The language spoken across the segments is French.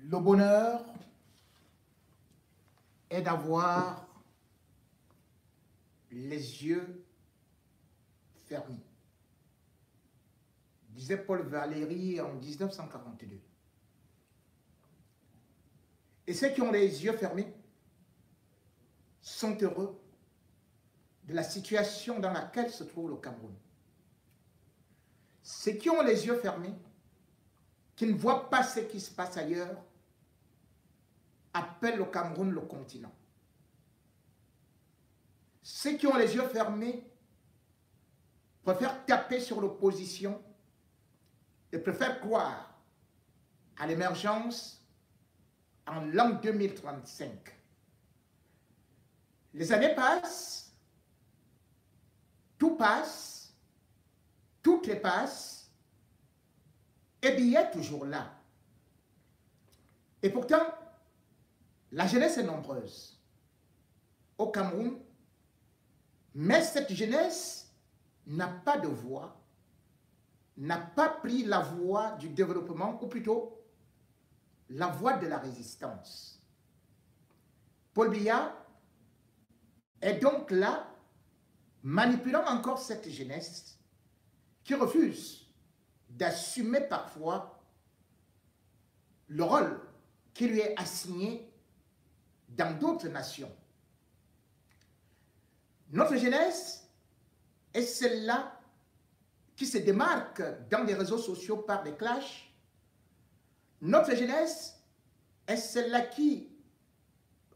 Le bonheur est d'avoir les yeux fermés, disait Paul Valéry en 1942. Et ceux qui ont les yeux fermés sont heureux de la situation dans laquelle se trouve le Cameroun. Ceux qui ont les yeux fermés, qui ne voient pas ce qui se passe ailleurs, appellent le Cameroun le continent. Ceux qui ont les yeux fermés préfèrent taper sur l'opposition et préfèrent croire à l'émergence en l'an 2035. Les années passent, tout passe, toutes les passent, et Biya est toujours là. Et pourtant, la jeunesse est nombreuse au Cameroun, mais cette jeunesse n'a pas de voix, n'a pas pris la voie du développement, ou plutôt la voie de la résistance. Paul Biya est donc là, manipulant encore cette jeunesse qui refuse d'assumer parfois le rôle qui lui est assigné dans d'autres nations. Notre jeunesse est celle-là qui se démarque dans les réseaux sociaux par des clashs. Notre jeunesse est celle-là qui,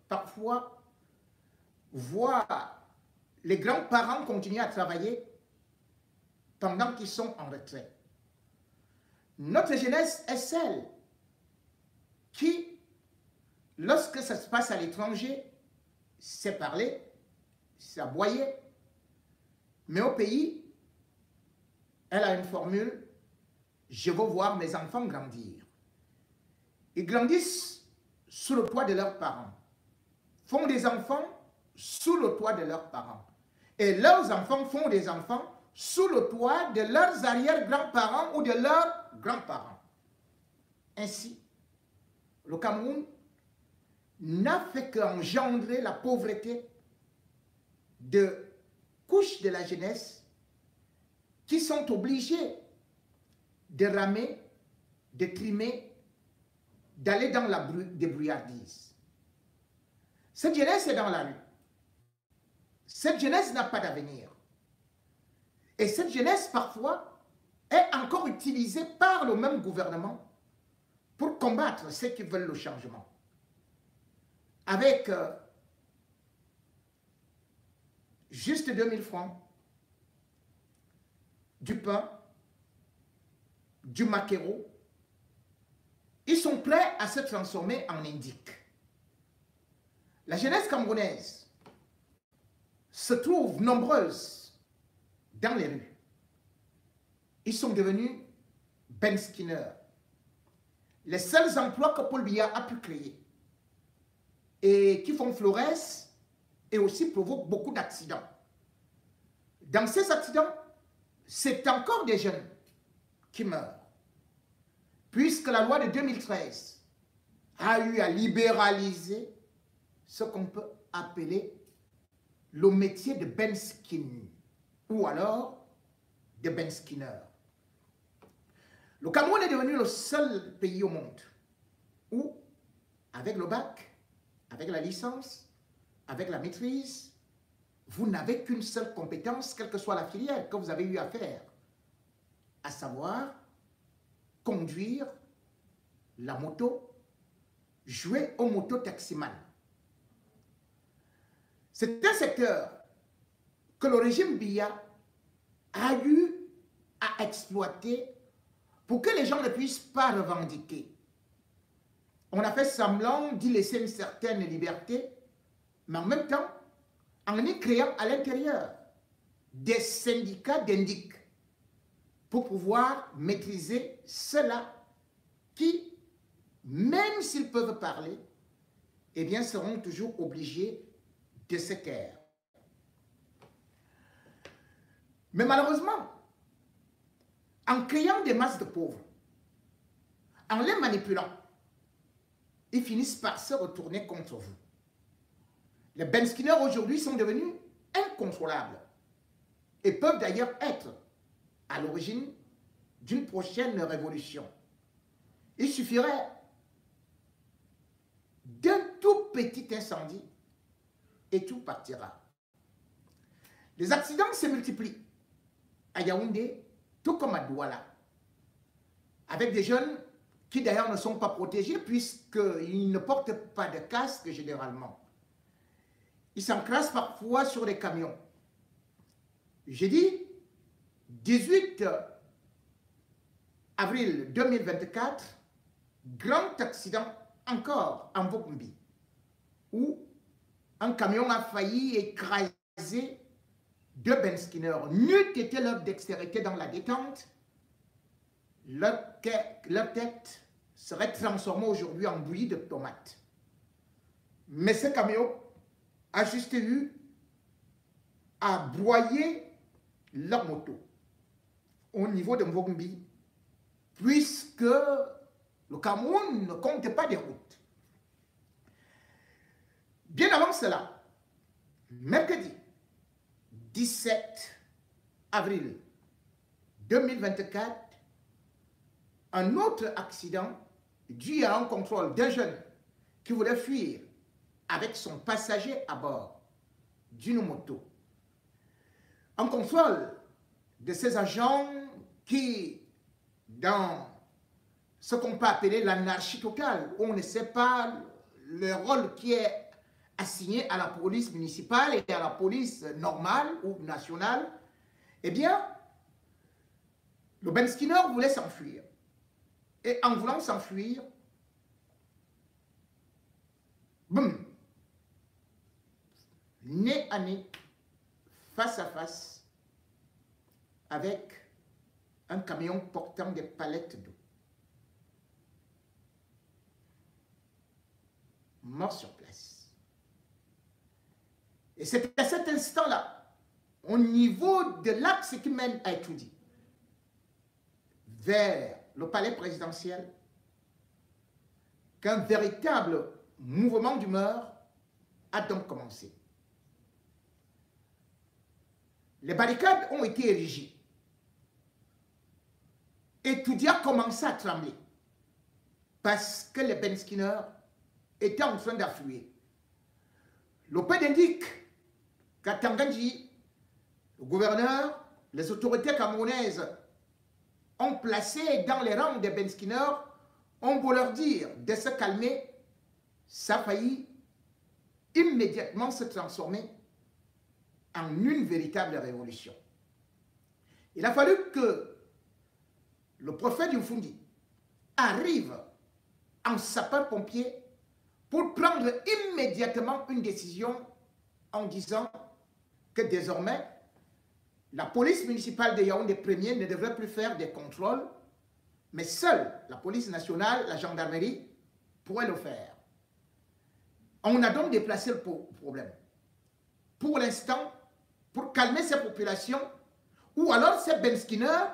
parfois, voit les grands-parents continuer à travailler pendant qu'ils sont en retrait. Notre jeunesse est celle qui, lorsque ça se passe à l'étranger, sait parler, sait aboyer, mais au pays, elle a une formule: je veux voir mes enfants grandir. Ils grandissent sous le toit de leurs parents, font des enfants sous le toit de leurs parents. Et leurs enfants font des enfants sous le toit de leurs arrière-grands-parents ou de leurs grands-parents. Ainsi, le Cameroun n'a fait qu'engendrer la pauvreté de couches de la jeunesse qui sont obligées de ramer, de trimer, d'aller dans la débrouillardise. Cette jeunesse est dans la rue. Cette jeunesse n'a pas d'avenir. Et cette jeunesse, parfois, est encore utilisée par le même gouvernement pour combattre ceux qui veulent le changement. Avec juste 2000 francs, du pain, du maquereau, ils sont prêts à se transformer en indiques. La jeunesse camerounaise se trouve nombreuse dans les rues. Ils sont devenus Ben Skinner. Les seuls emplois que Paul Biya a pu créer et qui font florès et aussi provoquent beaucoup d'accidents. Dans ces accidents, c'est encore des jeunes qui meurent. Puisque la loi de 2013 a eu à libéraliser ce qu'on peut appeler le métier de Ben Skin ou alors de Ben Skinner. Le Cameroun est devenu le seul pays au monde où, avec le bac, avec la licence, avec la maîtrise, vous n'avez qu'une seule compétence, quelle que soit la filière que vous avez eu à faire, à savoir conduire la moto, jouer au moto-taximan. C'est un secteur que le régime Biya a eu à exploiter pour que les gens ne puissent pas revendiquer. On a fait semblant d'y laisser une certaine liberté, mais en même temps, en y créant à l'intérieur des syndicats d'indiques pour pouvoir maîtriser ceux-là qui, même s'ils peuvent parler, eh bien, seront toujours obligés de se taire. Mais malheureusement, en créant des masses de pauvres, en les manipulant, ils finissent par se retourner contre vous. Les benskinners aujourd'hui sont devenus incontrôlables et peuvent d'ailleurs être à l'origine d'une prochaine révolution. Il suffirait d'un tout petit incendie et tout partira. Les accidents se multiplient à Yaoundé, tout comme à Douala, avec des jeunes qui d'ailleurs ne sont pas protégés puisqu'ils ne portent pas de casque généralement. Ils s'encrassent parfois sur les camions. Jeudi 18 avril 2024, grand accident encore en Vogumbi, où un camion a failli écraser deux benskinners. N'eût été leur dextérité dans la détente, leur tête serait transformée aujourd'hui en bouillie de tomates. Mais ce camion a juste eu à broyer leur moto au niveau de Mvogumbi, puisque le Cameroun ne compte pas des routes. Bien avant cela, mercredi 17 avril 2024, un autre accident dû à un contrôle d'un jeune qui voulait fuir avec son passager à bord d'une moto. Un contrôle de ces agents qui, dans ce qu'on peut appeler l'anarchie totale, où on ne sait pas le rôle qui est assigné à la police municipale et à la police normale ou nationale, eh bien, le benskiner voulait s'enfuir. Et en voulant s'enfuir, boum, nez à nez, face à face, avec un camion portant des palettes d'eau. Mort sur place. Et c'est à cet instant-là, au niveau de l'axe qui mène à Etoudi, vers le palais présidentiel, qu'un véritable mouvement d'humeur a donc commencé. Les barricades ont été érigées. Etoudi a commencé à trembler parce que les benskinners étaient en train d'affluer. L'OPED indique qu'à Tanganji, le gouverneur, les autorités camerounaises ont placé dans les rangs des benskinners, on peut leur dire de se calmer, ça a failli immédiatement se transformer en une véritable révolution. Il a fallu que le prophète Yunfundi arrive en sapeur-pompier pour prendre immédiatement une décision en disant que désormais, la police municipale de Yaoundé Premier ne devrait plus faire des contrôles, mais seule la police nationale, la gendarmerie, pourrait le faire. On a donc déplacé le problème. Pour l'instant, pour calmer ces populations, ou alors ces benskinners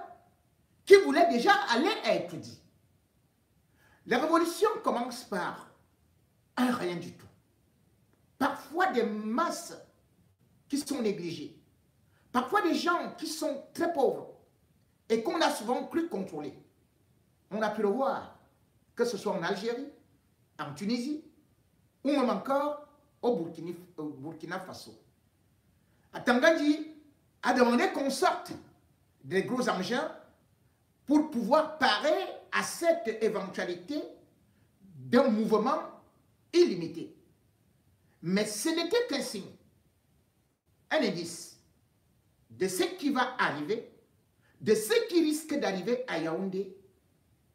qui voulaient déjà aller à Etoudi. La révolution commence par un rien du tout. Parfois des masses qui sont négligées. Parfois des gens qui sont très pauvres et qu'on a souvent cru contrôler. On a pu le voir, que ce soit en Algérie, en Tunisie, ou même encore au Burkina Faso. Tanganji a demandé qu'on sorte des gros engins pour pouvoir parer à cette éventualité d'un mouvement illimité. Mais ce n'était qu'un signe, un indice de ce qui va arriver, de ce qui risque d'arriver à Yaoundé,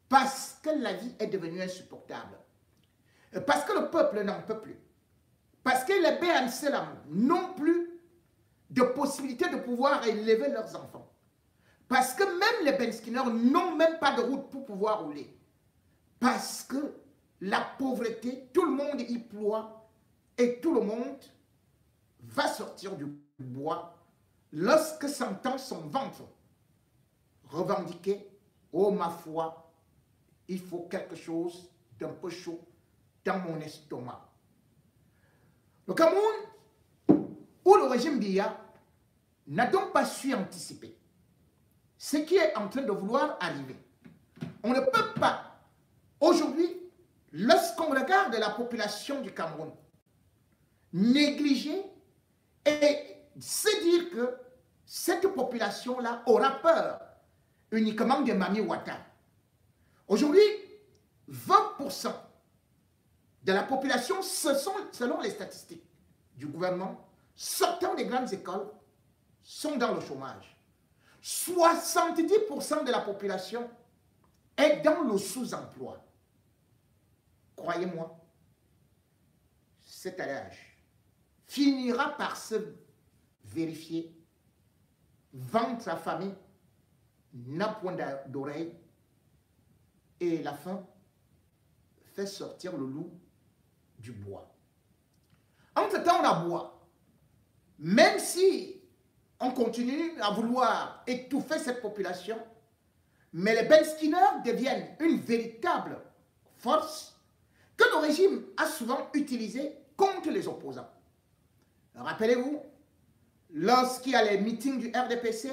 parce que la vie est devenue insupportable, parce que le peuple n'en peut plus, parce que les Béan Selam n'ont plus de possibilité de pouvoir élever leurs enfants, parce que même les benskinners n'ont même pas de route pour pouvoir rouler, parce que la pauvreté, tout le monde y ploie et tout le monde va sortir du bois lorsque s'entend son ventre revendiquer, oh ma foi, il faut quelque chose d'un peu chaud dans mon estomac. Le Cameroun, où le régime Biya n'a donc pas su anticiper ce qui est en train de vouloir arriver. On ne peut pas, aujourd'hui, lorsqu'on regarde la population du Cameroun, négliger et se dire que cette population-là aura peur uniquement de Mami Ouattara. Aujourd'hui, 20% de la population, ce sont, selon les statistiques du gouvernement, sortant des grandes écoles, sont dans le chômage. 70% de la population est dans le sous-emploi. Croyez-moi, cet adage finira par se vérifier. Ventre affamé n'a point d'oreille et la faim fait sortir le loup du bois. Entre-temps, on aboie. Même si on continue à vouloir étouffer cette population, mais les Benskiners deviennent une véritable force que le régime a souvent utilisée contre les opposants. Rappelez-vous, lorsqu'il y a les meetings du RDPC,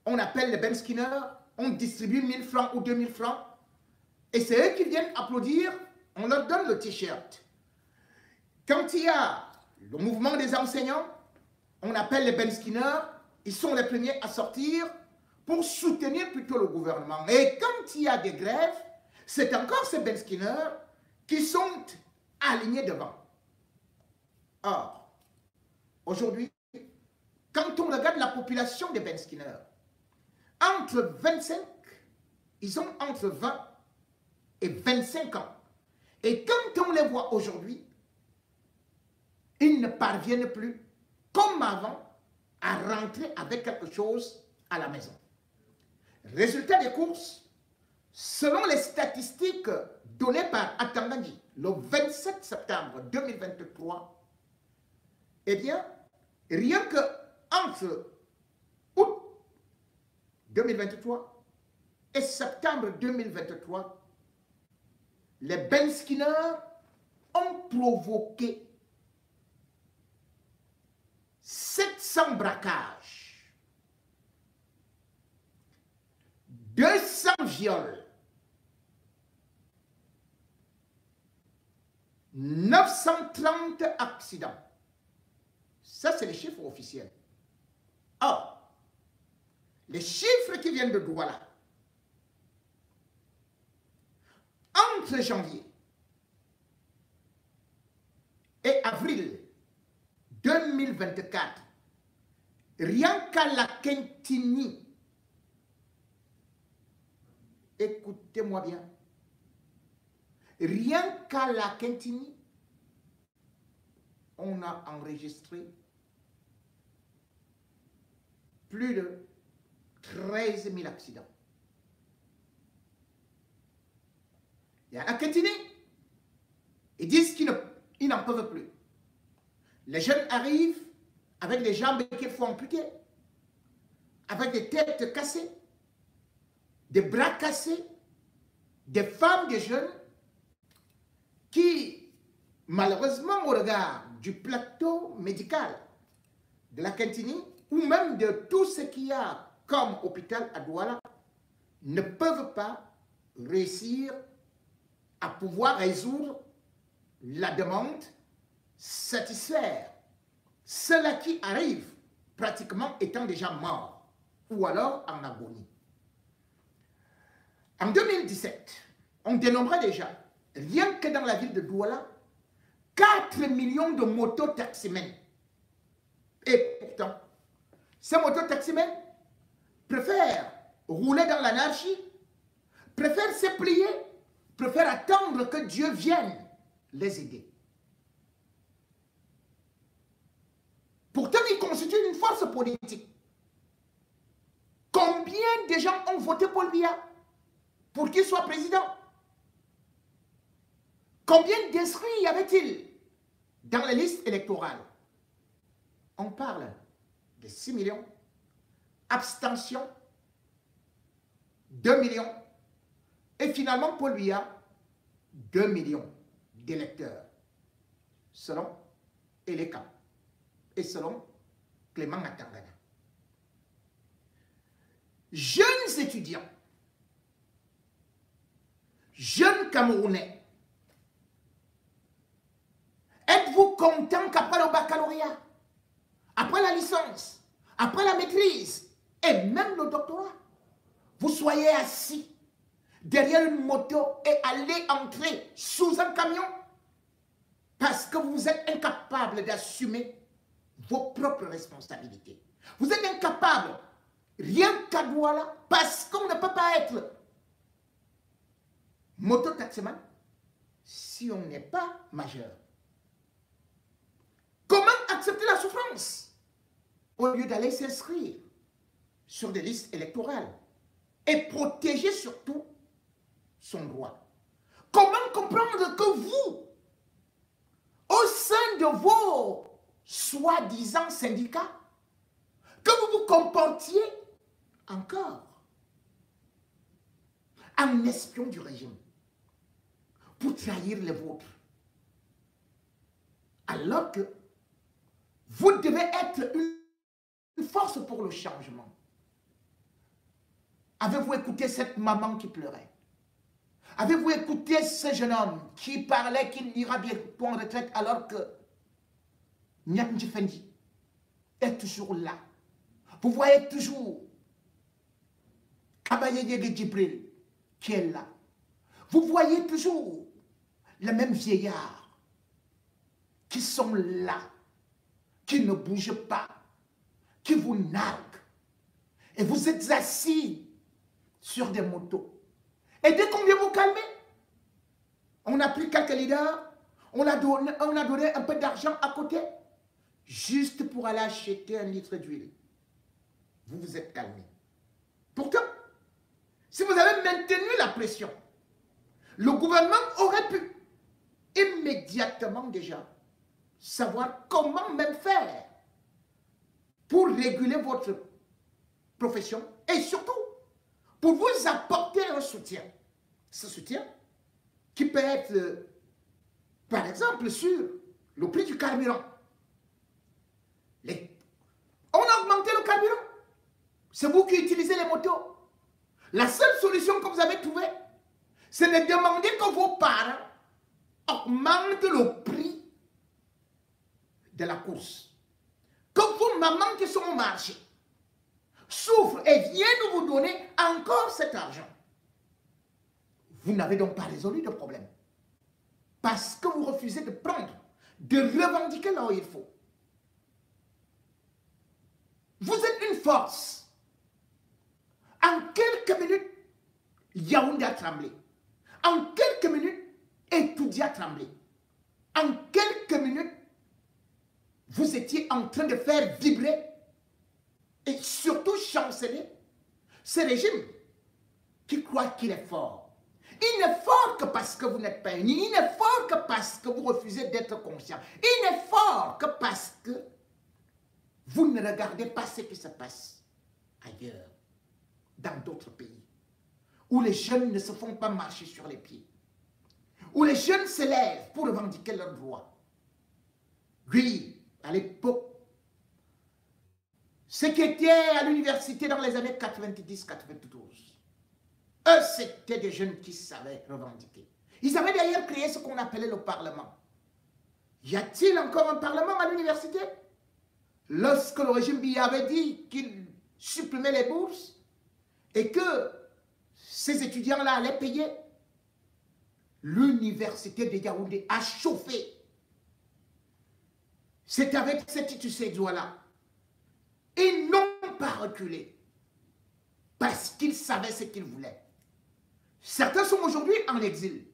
on appelle les Benskiners, on distribue 1000 francs ou 2000 francs, et c'est eux qui viennent applaudir, on leur donne le t-shirt. Quand il y a le mouvement des enseignants, on appelle les Benskiners, ils sont les premiers à sortir pour soutenir plutôt le gouvernement. Et quand il y a des grèves, c'est encore ces Benskiners qui sont alignés devant. Or, aujourd'hui, quand on regarde la population des Benskiners, entre 25, ils ont entre 20 et 25 ans. Et quand on les voit aujourd'hui, ils ne parviennent plus, comme avant, à rentrer avec quelque chose à la maison. Résultat des courses, selon les statistiques données par Atangandi le 27 septembre 2023, eh bien, rien que entre août 2023 et septembre 2023, les Benskiners ont provoqué 700 braquages, 200 viols, 930 accidents. Ça, c'est les chiffres officiels. Or, les chiffres qui viennent de Douala, entre janvier et avril 2024, rien qu'à la Kentini, écoutez-moi bien, rien qu'à la Kentini, on a enregistré plus de 13 000 accidents. Et à la Kentini, ils disent qu'ils n'en peuvent plus. Les jeunes arrivent avec des jambes qu'il faut amputer, avec des têtes cassées, des bras cassés, des femmes, des jeunes qui, malheureusement, au regard du plateau médical de la Kentini, ou même de tout ce qu'il y a comme hôpital à Douala, ne peuvent pas réussir à pouvoir résoudre la demande, satisfaire ceux-là qui arrivent pratiquement étant déjà morts ou alors en agonie. En 2017, on dénombrait déjà, rien que dans la ville de Douala, 4 millions de motos-taximens. Et pourtant, ces motos-taximens préfèrent rouler dans l'anarchie, préfèrent se plier, préfèrent attendre que Dieu vienne les aider. Pourtant, ils constituent une force politique. Combien de gens ont voté Paul Biya pour qu'il soit président? Combien d'inscrits y avait-il dans les listes électorales? On parle de 6 millions. Abstention, 2 millions. Et finalement, Paul Biya, 2 millions. d'électeurs, selon Eleka et selon Clément Atangana. Jeunes étudiants, jeunes Camerounais, êtes-vous contents qu'après le baccalauréat, après la licence, après la maîtrise et même le doctorat, vous soyez assis derrière une moto et allez entrer sous un camion parce que vous êtes incapable d'assumer vos propres responsabilités. Vous êtes incapable, rien qu'à Douala, parce qu'on ne peut pas être mototaximan si on n'est pas majeur. Comment accepter la souffrance au lieu d'aller s'inscrire sur des listes électorales et protéger surtout son droit? Comment comprendre que vous, au sein de vos soi-disant syndicats, que vous vous comportiez encore en espion du régime pour trahir les vôtres, alors que vous devez être une force pour le changement? Avez-vous écouté cette maman qui pleurait? Avez-vous écouté ce jeune homme qui parlait qu'il ira bientôt en retraite alors que Nyaknji Fendi est toujours là? Vous voyez toujours Kabayeye Djibril qui est là. Vous voyez toujours les mêmes vieillards qui sont là, qui ne bougent pas, qui vous narguent. Et vous êtes assis sur des motos. Et dès qu'on vient vous calmer, on a pris quelques leaders, on a donné un peu d'argent à côté, juste pour aller acheter un litre d'huile. Vous vous êtes calmé. Pourtant, si vous avez maintenu la pression, le gouvernement aurait pu immédiatement déjà savoir comment même faire pour réguler votre profession et surtout pour vous apporter un soutien. Ce soutien qui peut être, par exemple, sur le prix du carburant. On a augmenté le carburant. C'est vous qui utilisez les motos. La seule solution que vous avez trouvée, c'est de demander que vos parents augmentent le prix de la course. Que vos mamans qui sont au marché souffrent et viennent vous donner encore cet argent. Vous n'avez donc pas résolu le problème. Parce que vous refusez de prendre, de revendiquer là où il faut. Vous êtes une force. En quelques minutes, Yaoundé a tremblé. En quelques minutes, Etoudi a tremblé. En quelques minutes, vous étiez en train de faire vibrer et surtout chanceler ce régime qui croit qu'il est fort. Il n'est fort que parce que vous n'êtes pas unis. Il n'est fort que parce que vous refusez d'être conscient. Il n'est fort que parce que vous ne regardez pas ce qui se passe ailleurs, dans d'autres pays, où les jeunes ne se font pas marcher sur les pieds, où les jeunes se lèvent pour revendiquer leurs droits. Oui, à l'époque, ce qui était à l'université dans les années 90-92, eux, c'était des jeunes qui savaient revendiquer. Ils avaient d'ailleurs créé ce qu'on appelait le Parlement. Y a-t-il encore un Parlement à l'université? Lorsque le régime Biya avait dit qu'il supprimait les bourses et que ces étudiants-là allaient payer, l'université de Yaoundé a chauffé. C'est avec cette Titussédois-là. Ils n'ont pas reculé parce qu'ils savaient ce qu'ils voulaient. Certains sont aujourd'hui en exil.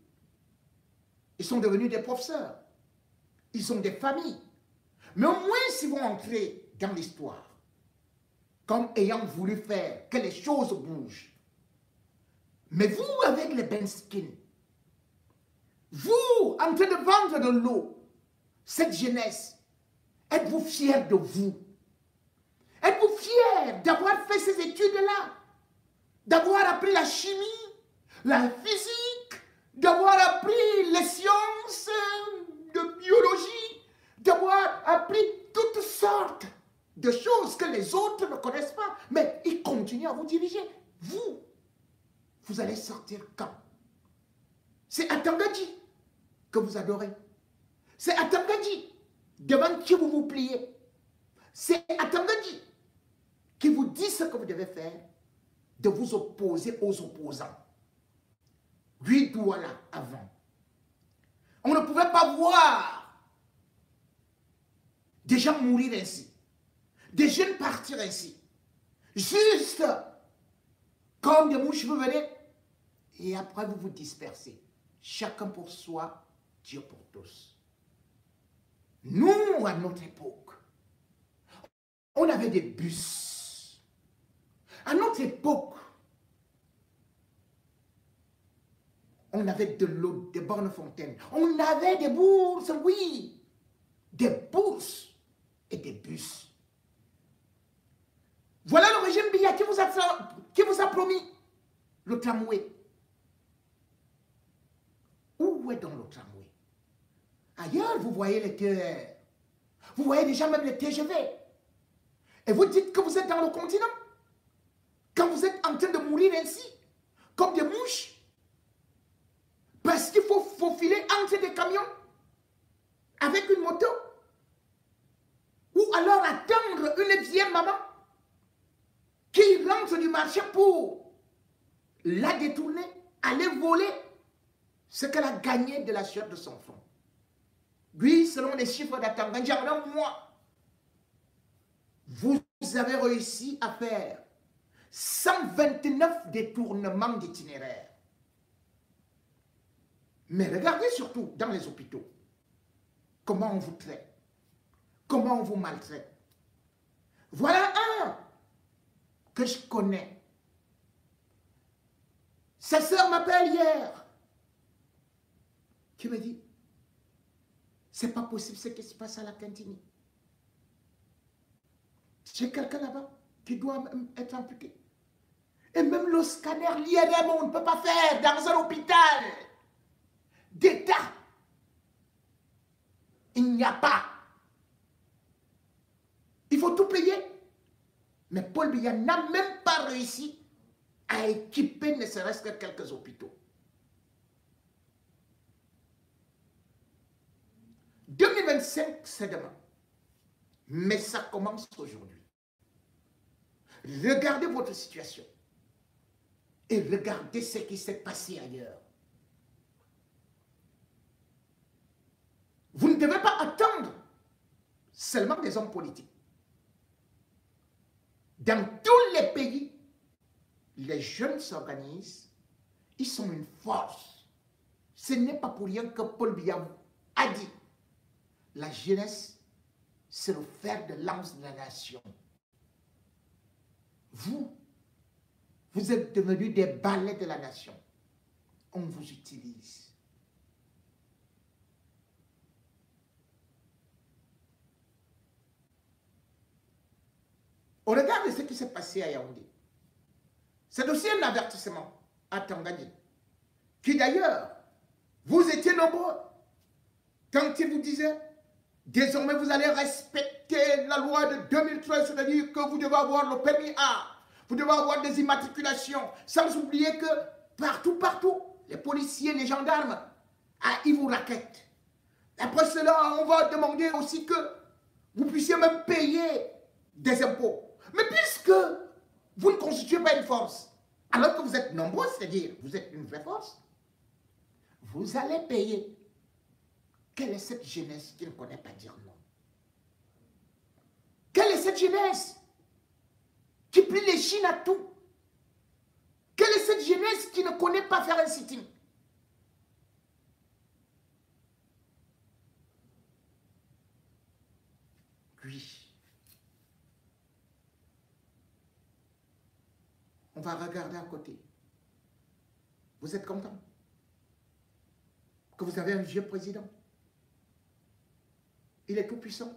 Ils sont devenus des professeurs. Ils ont des familles. Mais au moins, ils vont entrer dans l'histoire comme ayant voulu faire que les choses bougent. Mais vous, avec les benskins, vous, en train de vendre de l'eau, cette jeunesse, êtes-vous fiers de vous? Êtes-vous fiers d'avoir fait ces études-là? D'avoir appris la chimie, la physique, d'avoir appris les sciences, choses que les autres ne connaissent pas, mais il continue à vous diriger. Vous allez sortir quand? C'est Atangadji que vous adorez. C'est Atangadji devant qui vous vous pliez. C'est Atangadji qui vous dit ce que vous devez faire, de vous opposer aux opposants. Lui, Douala, avant. On ne pouvait pas voir des gens mourir ainsi, des jeunes partir ainsi, juste comme des mouches, vous venez, et après vous vous dispersez. Chacun pour soi, Dieu pour tous. Nous, à notre époque, on avait des bus. À notre époque, on avait de l'eau, des bornes fontaines. On avait des bourses, oui. Des bourses et des bus. Voilà le régime Biya qui vous a promis le tramway. Où est donc le tramway? Ailleurs, vous voyez les TER. Vous voyez déjà même les TGV. Et vous dites que vous êtes dans le continent. Quand vous êtes en train de mourir ainsi, comme des mouches, parce qu'il faut faufiler entre des camions avec une moto, ou alors attendre une vieille maman qui rentre du marché pour la détourner, aller voler ce qu'elle a gagné de la sueur de son front. Lui, selon les chiffres d'Atangadji, en moi, vous avez réussi à faire 129 détournements d'itinéraire. Mais regardez surtout dans les hôpitaux, comment on vous traite, comment on vous maltraite. Voilà un que je connais. Sa sœur m'appelle hier, qui me dit, c'est pas possible ce qui se passe à la cantine. J'ai quelqu'un là-bas qui doit être amputé. Et même le scanner, l'IRM, on ne peut pas faire dans un hôpital d'État. Il n'y a pas. Il faut tout payer. Mais Paul Biya n'a même pas réussi à équiper ne serait-ce que quelques hôpitaux. 2025, c'est demain. Mais ça commence aujourd'hui. Regardez votre situation. Et regardez ce qui s'est passé ailleurs. Vous ne devez pas attendre seulement des hommes politiques. Dans tous les pays, les jeunes s'organisent, ils sont une force. Ce n'est pas pour rien que Paul Biya a dit, la jeunesse, c'est le fer de lance de la nation. Vous êtes devenus des balais de la nation. On vous utilise. On regarde ce qui s'est passé à Yaoundé. C'est aussi un avertissement à Tangadji, qui d'ailleurs, vous étiez nombreux quand il vous disait, désormais vous allez respecter la loi de 2013, c'est-à-dire que vous devez avoir le permis A, vous devez avoir des immatriculations, sans oublier que partout, les policiers, les gendarmes, ils vous raquettent. Après cela, on va demander aussi que vous puissiez même payer des impôts. Mais puisque vous ne constituez pas une force, alors que vous êtes nombreux, c'est-à-dire vous êtes une vraie force, vous allez payer. Quelle est cette jeunesse qui ne connaît pas dire non? Quelle est cette jeunesse qui plie les chines à tout? Quelle est cette jeunesse qui ne connaît pas faire un sitting? Oui. On va regarder à côté. Vous êtes content que vous avez un vieux président? Il est tout puissant.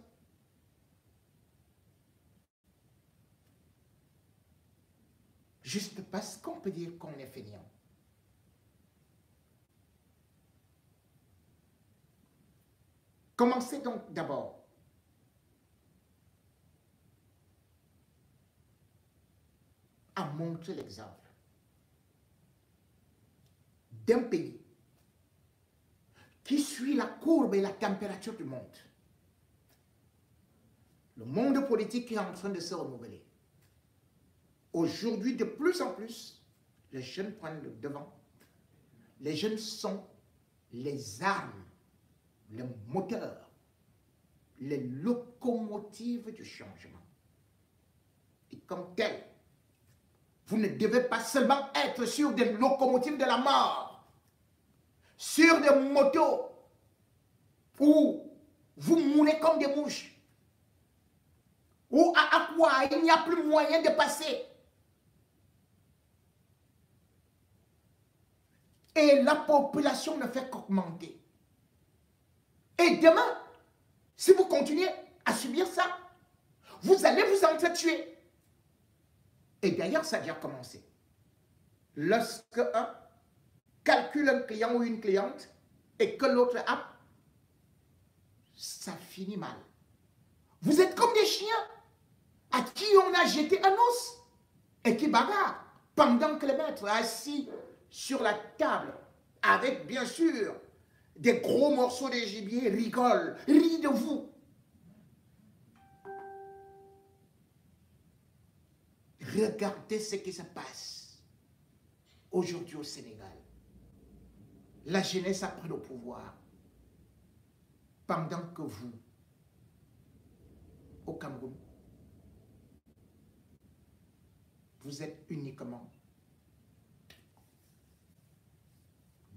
Juste parce qu'on peut dire qu'on est feignant. Commencez donc d'abord montré l'exemple d'un pays qui suit la courbe et la température du monde. Le monde politique est en train de se renouveler. Aujourd'hui, de plus en plus, les jeunes prennent le devant. Les jeunes sont les armes, les moteurs, les locomotives du changement. Et comme tel, vous ne devez pas seulement être sur des locomotives de la mort, sur des motos où vous moulez comme des mouches, où à quoi il n'y a plus moyen de passer. Et la population ne fait qu'augmenter. Et demain, si vous continuez à subir ça, vous allez vous entretuer. Et d'ailleurs, ça a déjà commencé. Lorsque un calcule un client ou une cliente et que l'autre a, ça finit mal. Vous êtes comme des chiens à qui on a jeté un os et qui bagarrent pendant que le maître assis sur la table avec bien sûr des gros morceaux de gibier rigole, rit de vous. Regardez ce qui se passe aujourd'hui au Sénégal. La jeunesse a pris le pouvoir pendant que vous, au Cameroun, vous êtes uniquement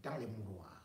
dans les mouroirs.